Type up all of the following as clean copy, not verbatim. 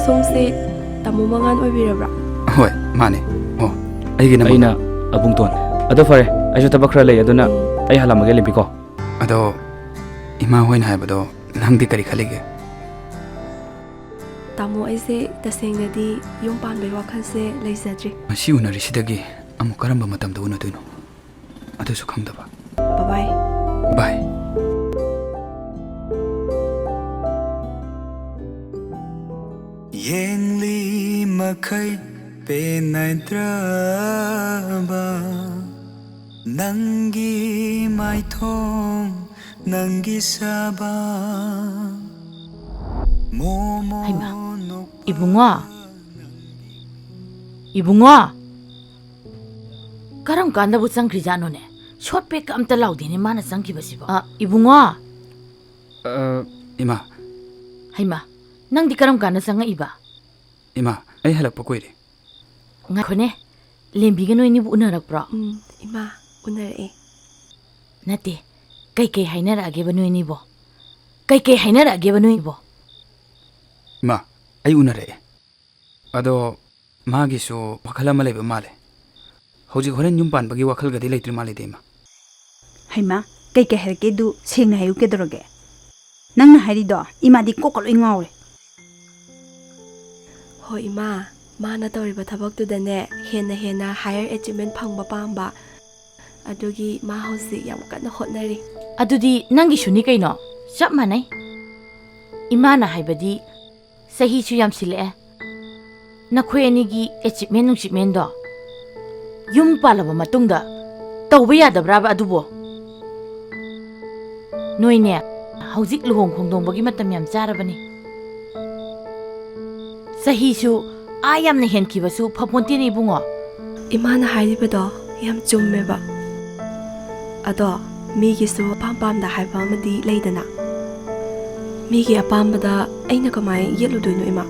ꯁꯣꯝꯁꯦ ꯇꯥꯃꯣ ꯃꯉꯥꯟ ꯑꯣꯏꯕꯤꯔꯕ꯭ꯔꯥ? ꯍꯣꯏ ꯃꯥꯅꯦ. ꯑꯣ ꯑꯩꯒꯤ ꯅꯝꯕꯔ ꯑꯩꯅ ꯑꯕꯨꯡꯇꯣꯟ. ꯑꯗꯣ ꯐꯔꯦ ꯑꯩꯁꯨ ꯊꯕꯛ ꯈꯔ ꯂꯩ ꯑꯗꯨꯅ ꯑꯩ ꯍꯜꯂꯝꯃꯒꯦ ꯂꯤꯝꯕꯤꯀꯣ. ꯑꯗꯣ ꯏꯃꯥ ꯍꯣꯏꯅ ꯍꯥꯏꯕꯗꯣ ꯅꯪꯗꯤ ꯀꯔꯤ ꯈꯜꯂꯤꯒꯦ? ꯇꯥꯃꯣ ꯑꯩꯁꯦ ꯇꯁꯦꯡꯅꯗꯤ ꯌꯨꯝ ꯄꯥꯟꯕꯩ ꯋꯥꯈꯜꯁꯦ ꯂꯩꯖꯗ꯭ꯔꯤ. ꯉꯁꯤ ꯎꯅꯔꯤꯁꯤꯗꯒꯤ ꯑꯃꯨꯛ ꯀꯔꯝꯕ ꯃꯇꯝꯗ ꯎꯅꯗꯣꯏꯅꯣ ꯑꯗꯨꯁꯨ ꯈꯪꯗꯕ. ꯕꯥꯏ. ꯕꯥꯏ. ꯌꯦꯡꯂꯤ ꯃꯈꯩ ꯄꯦꯟꯅꯗ꯭ꯔꯕ ꯅꯪꯒꯤ ꯃꯥꯏꯊꯣꯡ ꯅꯪꯒꯤ ꯁꯥꯕ ꯍꯩꯃꯥ, ꯏꯕꯨꯡꯉꯣ, ꯏꯕꯨꯡꯉꯣ, ꯀꯔꯝ ꯀꯥꯟꯗꯕꯨ ꯆꯪꯈ꯭ꯔꯤꯖꯥꯠꯅꯣꯅꯦ? ꯁꯣꯠ ꯄꯦꯛꯀ ꯑꯝꯇ ꯂꯥꯎꯗꯦꯅꯦ ꯃꯥꯅ ꯆꯪꯈꯤꯕꯁꯤꯕꯣ. ꯏꯕꯨꯡꯉꯣ. ꯏꯃꯥ. ꯍꯩꯃꯥ, ꯅꯪꯗꯤ ꯀꯔꯝ ꯀꯥꯟꯗ ꯆꯪꯉꯛꯏꯕ? ꯏꯃꯥ ꯑꯩ ꯍꯜꯂꯛꯄ ꯀꯨꯏꯔꯦ. ꯉꯥꯏꯈꯣꯅꯦ, ꯂꯦꯝꯕꯤꯒ ꯅꯣꯏꯅꯤꯕꯨ ꯎꯅꯔꯛꯄ꯭ꯔꯣ? ꯏꯃꯥ ꯎꯅꯔꯛꯑꯦ. ꯅꯠꯇꯦ, ꯀꯩꯀꯩ ꯍꯥꯏꯅꯔꯛꯑꯒꯦꯕ ꯅꯣꯏꯅꯤꯕꯣ? ꯀꯩꯀꯩ ꯍꯥꯏꯅꯔꯛꯑꯒꯦꯕ ꯅꯣꯏꯕꯣ? ꯏꯃꯥ ꯑꯩ ꯎꯅꯔꯛꯑꯦ. ꯑꯗꯣ ꯃꯥꯒꯤꯁꯨ ꯋꯥꯈꯜ ꯑꯃ ꯂꯩꯕ ꯃꯥꯜꯂꯦ. ꯍꯧꯖꯤꯛ ꯍꯣꯔꯦꯟ ꯌꯨꯝ ꯄꯥꯟꯕꯒꯤ ꯋꯥꯈꯜꯒꯗꯤ ꯂꯩꯇ꯭ꯔꯤ ꯃꯥꯜꯂꯤꯗ ꯏꯃꯥ. ꯍꯩꯃꯥ, ꯀꯩꯀꯩ ꯍꯥꯏꯔꯛꯀꯦꯗꯨ ꯁꯦꯡꯅ ꯍꯥꯏꯌꯨ ꯀꯩꯗꯧꯔꯒꯦ? ꯅꯪꯅ ꯍꯥꯏꯔꯤꯗꯣ ꯏꯃꯥꯗꯤ ꯀꯣꯛꯀ ꯂꯣꯏ ꯉꯥꯎꯔꯦ. ꯍꯣꯏ ꯏꯃꯥ, ꯃꯥꯅ ꯇꯧꯔꯤꯕ ꯊꯕꯛꯇꯨꯗꯅꯦ ꯍꯦꯟꯅ ꯍꯥꯌꯔ ꯑꯦꯆꯤꯞꯃꯦꯟ ꯐꯪꯕ ꯄꯥꯝꯕ. ꯑꯗꯨꯒꯤ ꯃꯥ ꯍꯧꯖꯤꯛ ꯌꯥꯝ ꯀꯟꯅ ꯍꯣꯠꯅꯔꯤ. ꯑꯗꯨꯗꯤ ꯅꯪꯒꯤꯁꯨꯅꯤ ꯀꯩꯅꯣ, ꯆꯞ ꯃꯥꯟꯅꯩ. ꯏꯃꯥꯅ ꯍꯥꯏꯕꯗꯤ ꯆꯍꯤꯁꯨ ꯌꯥꯝꯁꯤꯜꯂꯛꯑꯦ. ꯅꯈꯣꯏ ꯑꯅꯤꯒꯤ ꯑꯦꯆꯤꯞꯃꯦꯟ ꯅꯨꯡꯆꯤꯞꯃꯦꯟꯗꯣ ꯌꯨꯝ ꯄꯥꯜꯂꯕ ꯃꯇꯨꯡꯗ ꯇꯧꯕ ꯌꯥꯗꯕ꯭ꯔꯥꯕ ꯑꯗꯨꯕꯨ? ꯅꯣꯏꯅꯦ ꯍꯧꯖꯤꯛ ꯂꯨꯍꯣꯡ ꯈꯣꯡꯗꯣꯡꯕꯒꯤ ꯃꯇꯝ ꯌꯥꯝ ꯆꯥꯔꯕꯅꯤ. ꯆꯍꯤꯁꯨ ꯌꯥꯝꯅ ꯍꯦꯟꯈꯤꯕꯁꯨ ꯐꯄꯣꯟꯇꯦꯅꯦ ꯏꯕꯨꯡꯉꯣ. ꯏꯃꯥꯅ ꯍꯥꯏꯔꯤꯕꯗꯣ ꯌꯥꯝ ꯆꯨꯝꯃꯦꯕ. ꯑꯗꯣ ꯃꯤꯒꯤꯁꯨ ꯑꯄꯥꯝ ꯄꯥꯝꯗ ꯍꯥꯏꯕ ꯑꯃꯗꯤ ꯂꯩꯗꯅ. ꯃꯤꯒꯤ ꯑꯄꯥꯝꯕꯗ ꯑꯩꯅ ꯀꯃꯥꯏꯅ ꯌꯦꯠꯂꯨꯗꯣꯏꯅꯣ ꯏꯃꯥ?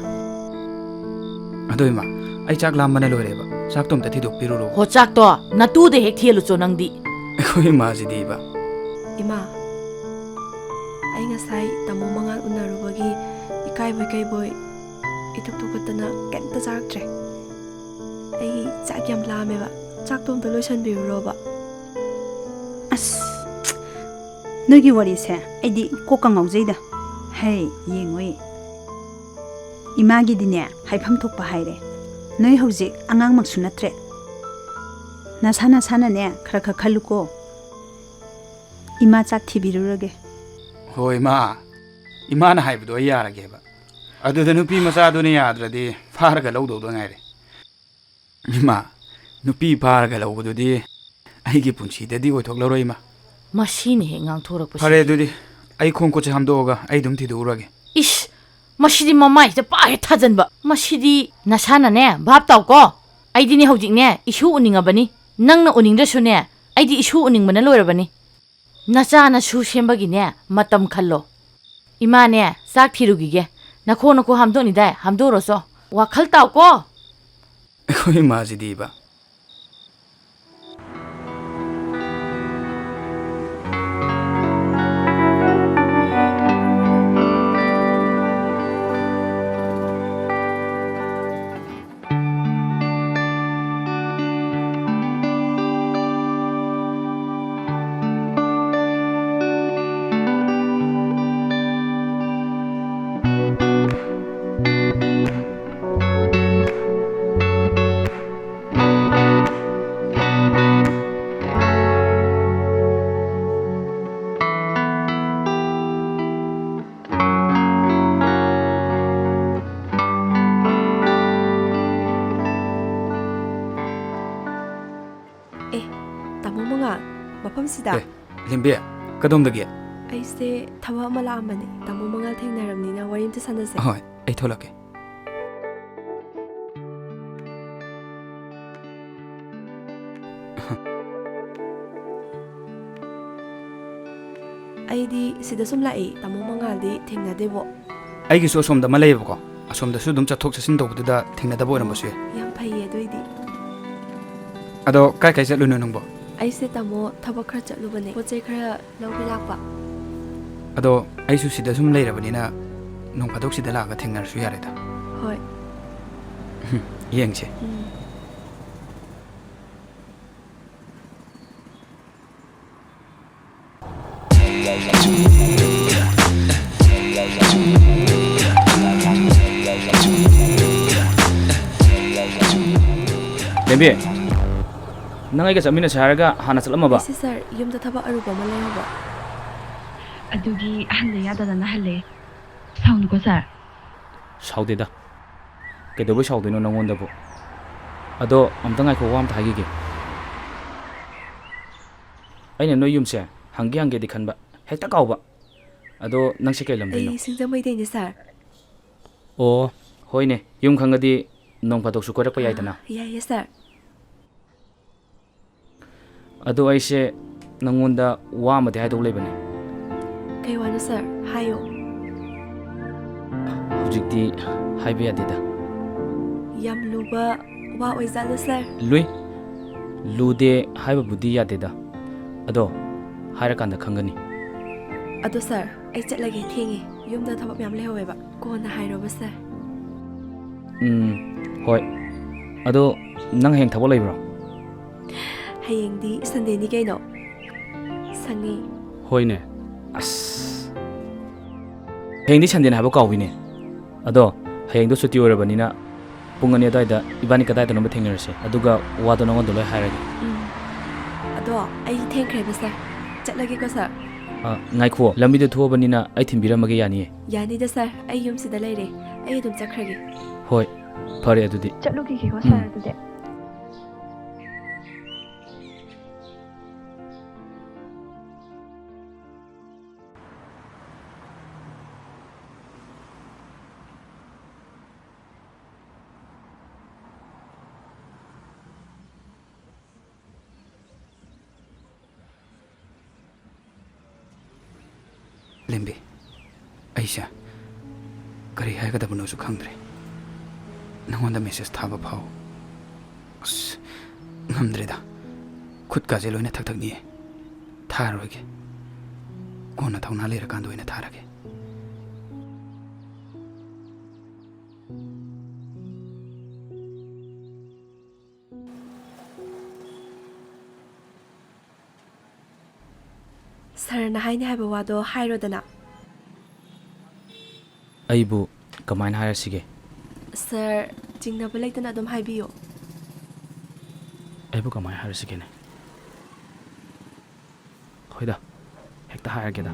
ꯑꯗꯣ ꯏꯃꯥ ꯑꯩ ꯆꯥꯛ ꯂꯥꯝꯕꯅ ꯂꯣꯏꯔꯦꯕ. ꯆꯥꯛꯇꯣ ꯑꯝꯇ ꯊꯤꯗꯣꯛꯄꯤꯔꯨꯔꯣ. ꯍꯣ, ꯆꯥꯛꯇꯣ ꯅꯇꯨꯗ ꯍꯦꯛ ꯊꯤꯍꯜꯂꯨꯆꯣ ꯅꯪꯗꯤ. ꯑꯩꯈꯣꯏ ꯏꯃꯥꯁꯤꯗꯤ ꯏꯕ. ꯏꯃꯥ, ꯑꯩ ꯉꯁꯥꯏ ꯇꯥꯃꯣ ꯃꯉꯥꯟ ꯎꯅꯔꯨꯕꯒꯤ ꯏꯀꯥꯏꯕꯣꯏ ꯀꯩꯕꯣꯏ ꯏꯊꯛ ꯊꯣꯛꯀꯠꯇꯅ ꯀꯩꯝꯇ ꯆꯥꯔꯛꯇ꯭ꯔꯦ. ꯑꯩ ꯆꯥꯛ ꯌꯥꯝ ꯂꯥꯝꯃꯦꯕ. ꯆꯥꯛꯇꯣ ꯑꯝꯇ ꯂꯣꯏꯁꯟꯕꯤꯔꯨꯔꯣꯕ. ꯑꯁ, ꯅꯣꯏꯒꯤ ꯋꯥꯔꯤꯁꯦ ꯑꯩꯗꯤ ꯀꯣꯛꯀ ꯉꯥꯎꯖꯩꯗ. ꯍꯩ ꯌꯦꯡꯉꯣꯏ, ꯏꯃꯥꯒꯤꯗꯤꯅꯦ ꯍꯥꯏꯐꯝ ꯊꯣꯛꯄ ꯍꯥꯏꯔꯦ. ꯅꯣꯏ ꯍꯧꯖꯤꯛ ꯑꯉꯥꯡꯃꯛꯁꯨ ꯅꯠꯇ꯭ꯔꯦ. ꯅꯁꯥꯅꯅꯦ ꯈꯔ ꯈꯜꯂꯨꯀꯣ. ꯏꯃꯥ ꯆꯥꯛ ꯊꯤꯕꯤꯔꯨꯔꯒꯦ. ꯍꯣꯏ ꯏꯃꯥ, ꯏꯃꯥꯅ ꯍꯥꯏꯕꯗꯣ ꯑꯩ ꯌꯥꯔꯒꯦꯕ. ꯑꯗꯨꯗ ꯅꯨꯄꯤ ꯃꯆꯥꯗꯨꯅ ꯌꯥꯗ꯭ꯔꯗꯤ ꯐꯥꯔꯒ ꯂꯧꯗꯧꯗ ꯉꯥꯏꯔꯦ. ꯏꯃꯥ, ꯅꯨꯄꯤ ꯐꯥꯔꯒ ꯂꯧꯕꯗꯨꯗꯤ ꯑꯩꯒꯤ ꯄꯨꯟꯁꯤꯗꯗꯤ ꯑꯣꯏꯊꯣꯛꯂꯔꯣꯏ ꯏꯃꯥ. ꯃꯁꯤꯅ ꯍꯦꯛ ꯉꯥꯡꯊꯣꯔꯛꯄꯁꯤ. ꯐꯔꯦ ꯑꯗꯨꯗꯤ ꯑꯩ ꯈꯣꯡ ꯈꯨꯠꯁꯦ ꯍꯥꯝꯗꯣꯛꯑꯒ ꯑꯩ ꯑꯗꯨꯝ ꯊꯤꯗꯣꯛꯎꯔꯒꯦ. ꯏꯁ, ꯃꯁꯤꯗꯤ ꯃꯃꯥꯏꯁꯤꯗ ꯍꯦꯛ ꯊꯥꯖꯟꯕ. ꯃꯁꯤꯗꯤ ꯅꯁꯥꯅꯅꯦ ꯚꯥꯞ ꯇꯥꯎꯀꯣ. ꯑꯩꯗꯤꯅꯦ ꯍꯧꯖꯤꯛꯅꯦ ꯏꯁꯨ ꯎꯅꯤꯡꯉꯕꯅꯤ. ꯅꯪꯅ ꯎꯅꯤꯡꯗ꯭ꯔꯁꯨꯅꯦ ꯑꯩꯗꯤ ꯏꯁꯨ ꯎꯅꯤꯡꯕꯅ ꯂꯣꯏꯔꯕꯅꯤ. ꯅꯆꯥ ꯅꯁꯨ ꯁꯦꯝꯕꯒꯤꯅꯦ ꯃꯇꯝ ꯈꯜꯂꯣ. ꯏꯃꯥꯅꯦ ꯆꯥꯛ ꯊꯤꯔꯨꯈꯤꯒꯦ. ꯅꯈꯣ ꯍꯥꯝꯗꯣꯛꯅꯤꯗꯥꯏ ꯍꯥꯝꯗꯣꯛꯎꯔꯣꯆꯣ. ꯋꯥꯈꯜ ꯇꯥꯎꯀꯣ. ꯑꯩꯈꯣꯏ ꯏꯃꯥꯁꯤꯗꯤ ꯏꯕ. ꯇꯥꯃꯣ ꯃꯉꯥꯟ, ꯃꯐꯝꯁꯤꯗ ꯂꯦꯝꯕꯤ, ꯀꯗꯣꯝꯗꯒꯤ? ꯑꯩꯁꯦ ꯊꯕꯛ ꯑꯃ ꯂꯥꯛꯑꯝꯕꯅꯤ. ꯇꯥꯃꯣ ꯃꯉꯥꯟ ꯊꯦꯡꯅꯔꯕꯅꯤꯅ ꯋꯥꯔꯤ ꯑꯝꯇ ꯁꯥꯟꯅꯁꯦ. ꯍꯣꯏ ꯑꯩ ꯊꯣꯛꯂꯛꯀꯦ. ꯑꯩꯗꯤ ꯁꯤꯗ ꯁꯨꯝ ꯂꯥꯛꯏ. ꯇꯥꯃꯣ ꯃꯉꯥꯜꯗꯤ ꯊꯦꯡꯅꯗꯦꯕꯣ. ꯑꯩꯒꯤꯁꯨ ꯑꯁꯣꯝꯗ ꯑꯃ ꯂꯩꯌꯦꯕꯀꯣ. ꯑꯁꯣꯝꯗꯁꯨ ꯑꯗꯨꯝ ꯆꯠꯊꯣꯛ ꯆꯠꯁꯤꯟ ꯇꯧꯕꯗꯨꯗ ꯊꯦꯡꯅꯗꯕ ꯑꯣꯏꯔꯝꯕꯁꯨ ꯌꯥꯏ. ꯌꯥꯝ ꯐꯩꯌꯦ ꯑꯗꯨꯏꯗꯤ. ꯑꯗꯣ ꯀꯥꯏ ꯆꯠꯂꯨꯅꯣ ꯅꯪꯕꯣ? ꯑꯩꯁꯦ ꯇꯥꯃꯣ ꯊꯕꯛ ꯈꯔ ꯆꯠꯂꯨꯕꯅꯦ. ꯄꯣꯠ ꯆꯩ ꯈꯔ ꯂꯧꯕ ꯂꯥꯛꯄ. ꯑꯗꯣ ꯑꯩꯁꯨ ꯁꯤꯗ ꯁꯨꯝ ꯂꯩꯔꯕꯅꯤꯅ ꯅꯣꯡ ꯐꯥꯗꯣꯛ ꯁꯤꯗ ꯂꯥꯛꯑꯒ ꯊꯦꯡꯅꯔꯁꯨ ꯌꯥꯔꯦꯗ. ꯍꯣꯏ ꯌꯦꯡꯁꯦ ꯂꯦꯝꯕꯤ ꯅꯪ ꯑꯩꯒ ꯆꯠꯃꯤꯟꯅꯁꯦ ꯍꯥꯏꯔꯒ ꯍꯥꯟꯅ ꯆꯠꯂꯝꯃꯕ ꯑꯩꯁꯦ ꯁꯥꯔ ꯌꯨꯝꯗ ꯊꯕꯛ ꯑꯔꯨꯕ ꯑꯃ ꯂꯩꯍꯧꯕ ꯑꯗꯨꯒꯤ ꯍꯟꯗ ꯌꯥꯗꯗꯅ ꯍꯜꯂꯦ ꯁꯥꯎꯅꯨꯀꯣ ꯁꯥꯔ ꯁꯥꯎꯗꯦꯗ ꯀꯩꯗꯧꯕꯩ ꯁꯥꯎꯗꯣꯏꯅꯣ ꯅꯪꯉꯣꯟꯗꯕꯨ ꯑꯗꯣ ꯑꯝꯇ ꯉꯥꯏꯈꯣ ꯋꯥ ꯑꯝꯇ ꯍꯥꯏꯈꯤꯒꯦ ꯑꯩꯅ ꯅꯣꯏ ꯌꯨꯝꯁꯦ ꯍꯪꯒꯦꯗꯤ ꯈꯟꯕ ꯍꯦꯛꯇ ꯀꯥꯎꯕ ꯑꯗꯣ ꯅꯪꯁꯦ ꯀꯩ ꯂꯝꯗꯩꯅꯣ ꯑꯩ ꯁꯤꯡꯖꯃꯩꯗꯩꯅꯦ ꯁꯥꯔ ꯑꯣ ꯍꯣꯏꯅꯦ ꯌꯨꯝ ꯈꯪꯉꯗꯤ ꯅꯣꯡ ꯐꯥꯗꯣꯛꯁꯨ ꯀꯣꯏꯔꯛꯄ ꯌꯥꯏꯗꯅ ꯌꯥꯏꯌꯦ ꯁꯥꯔ ꯑꯗꯣ ꯑꯩꯁꯦ ꯅꯪꯉꯣꯟꯗ ꯋꯥ ꯑꯃꯗꯤ ꯍꯥꯏꯗꯧ ꯂꯩꯕꯅꯦ ꯀꯩ ꯋꯥꯅꯣ ꯁꯥꯔ ꯍꯥꯏꯌꯣ ꯍꯧꯖꯤꯛꯇꯤ ꯍꯥꯏꯕ ꯌꯥꯗꯦꯗ ꯌꯥꯝ ꯂꯨꯕ ꯋꯥ ꯑꯣꯏꯖꯥꯠꯂꯣ ꯁꯥꯔ ꯂꯨꯗꯦ ꯍꯥꯏꯕꯕꯨꯗꯤ ꯌꯥꯗꯦꯗ ꯑꯗꯣ ꯍꯥꯏꯔꯀꯥꯟꯗ ꯈꯪꯒꯅꯤ ꯑꯗꯣ ꯁꯥꯔ ꯑꯩ ꯆꯠꯂꯒꯦ ꯊꯦꯡꯉꯦ ꯌꯨꯝꯗ ꯊꯕꯛ ꯃꯌꯥꯝ ꯂꯩꯍꯧꯋꯦꯕ ꯀꯣꯟꯅ ꯍꯥꯏꯔꯣꯕ ꯁꯥꯔ ꯍꯣꯏ ꯑꯗꯣ ꯅꯪ ꯍꯌꯦꯡ ꯊꯕꯛ ꯂꯩꯕ꯭ꯔꯣ ꯍꯌꯦꯡꯗꯤ ꯁꯟꯗꯦꯅꯤ ꯀꯩꯅꯣ ꯁꯪꯉꯤ ꯍꯣꯏꯅꯦ ꯑꯁ ꯍꯌꯦꯡꯗꯤ ꯁꯟꯗꯦꯅ ꯍꯥꯏꯕ ꯀꯥꯎꯏꯅꯦ ꯑꯗꯣ ꯍꯌꯦꯡꯗꯣ ꯁꯨꯇꯤ ꯑꯣꯏꯔꯕꯅꯤ나 ꯄꯨꯡ 2 ꯑꯗꯨꯋꯥꯏꯗ ꯏꯕꯥꯅꯤ ꯀꯗꯥꯏꯗꯅꯣ ꯊꯦꯡꯅꯔꯁꯦ ꯑꯗꯨꯒ ꯋꯥꯗꯣ ꯅꯉꯣꯟꯗ ꯂꯣꯏ ꯍꯥꯏꯔꯒꯦ ꯑꯗꯣ ꯑꯩ ꯊꯦꯡꯈ꯭ꯔꯦꯕ ꯁꯥꯔ ꯆꯠꯂꯒꯦꯀꯣ ꯁꯥꯔ ꯉꯥꯏꯈꯣ ꯂꯝꯕꯤꯗ ꯊꯣꯛꯑꯕꯅꯤꯅ ꯑꯩ ꯊꯤꯟꯕꯤꯔꯝꯃꯒꯦ ꯌꯥꯅꯤꯌꯦ ꯌꯥꯅꯤꯗ ꯁꯥꯔ ꯑꯩ ꯌꯨꯝꯁꯤꯗ ꯂꯩꯔꯦ ꯑꯩ ꯑꯗꯨꯝ ꯆꯠꯈ꯭ꯔꯒꯦ ꯍꯣꯏ ꯐꯔꯦ ꯑꯗꯨꯗꯤ ꯆꯠꯂꯨꯈꯤꯒꯦꯀꯣ ꯁꯥꯔ ꯑꯗꯨꯗꯤ ꯂꯦꯝꯕꯤ ꯑꯩꯁꯦ ꯀꯔꯤ ꯍꯥꯏꯒꯗꯕꯅꯣꯁꯨ ꯈꯪꯗ꯭ꯔꯦ ꯅꯪꯉꯣꯟꯗ ꯃꯦꯁꯦꯖ ꯊꯥꯕ ꯐꯥꯎ ꯑꯁ ꯉꯝꯗ꯭ꯔꯦꯗ ꯈꯨꯠꯀꯥꯁꯦ ꯂꯣꯏꯅ ꯊꯛꯊꯛꯅꯤꯌꯦ ꯊꯥꯔꯔꯣꯏꯒꯦ ꯀꯣꯟꯅ ꯊꯧꯅꯥ ꯂꯩꯔꯀꯥꯟꯗ ꯑꯣꯏꯅ ꯊꯥꯔꯒꯦ ꯁꯥꯔꯅ ꯍꯥꯏꯅꯤ ꯍꯥꯏꯕ ꯋꯥꯗꯣ ꯍꯥꯏꯔꯣꯗꯅ ꯑꯩꯕꯨ ꯀꯃꯥꯏꯅ ꯍꯥꯏꯔꯁꯤꯒꯦ ꯁꯥꯔ ꯆꯤꯡꯅꯕ ꯂꯩꯇꯅ ꯑꯗꯨꯝ ꯍꯥꯏꯕꯤꯌꯣ ꯑꯩꯕꯨ ꯀꯃꯥꯏꯅ ꯍꯥꯏꯔꯁꯤꯒꯦꯅꯦ ꯍꯣꯏꯗ ꯍꯦꯛꯇ ꯍꯥꯏꯔꯒꯦꯗ